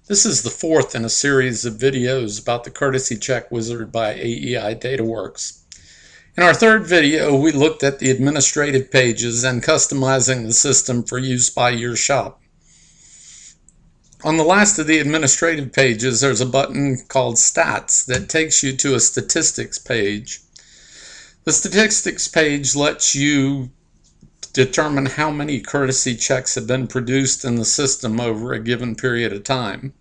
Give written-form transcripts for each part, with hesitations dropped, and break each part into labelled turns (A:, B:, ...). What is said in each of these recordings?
A: This is the fourth in a series of videos about the Courtesy Check Wizard by AEIDataworks. In our third video, we looked at the administrative pages and customizing the system for use by your shop. On the last of the administrative pages, there's a button called Stats that takes you to a statistics page. The statistics page lets you determine how many courtesy checks have been produced in the system over a given period of time.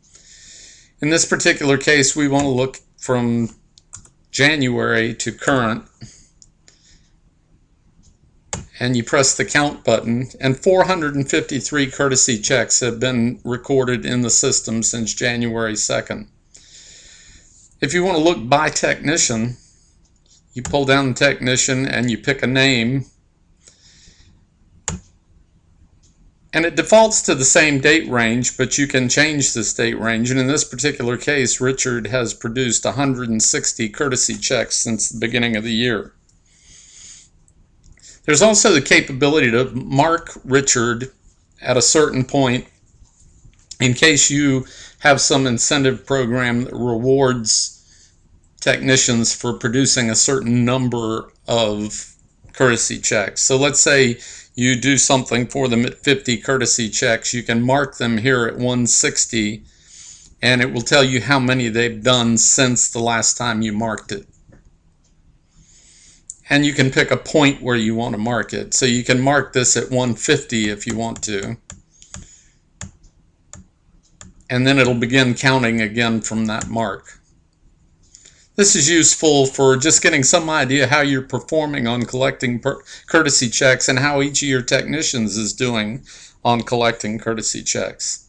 A: In this particular case, we want to look from January to current, and you press the count button, and 453 courtesy checks have been recorded in the system since January 2nd. If you want to look by technician, you pull down the technician and you pick a name, and it defaults to the same date range, but you can change this date range. And in this particular case, Richard has produced 160 courtesy checks since the beginning of the year. There's also the capability to mark Richard at a certain point in case you have some incentive program that rewards technicians for producing a certain number of courtesy checks. So let's say you do something for them at 50 courtesy checks. You can mark them here at 160, and it will tell you how many they've done since the last time you marked it. And you can pick a point where you want to mark it. So you can mark this at 150 if you want to. And then it'll begin counting again from that mark. This is useful for just getting some idea how you're performing on collecting courtesy checks and how each of your technicians is doing on collecting courtesy checks.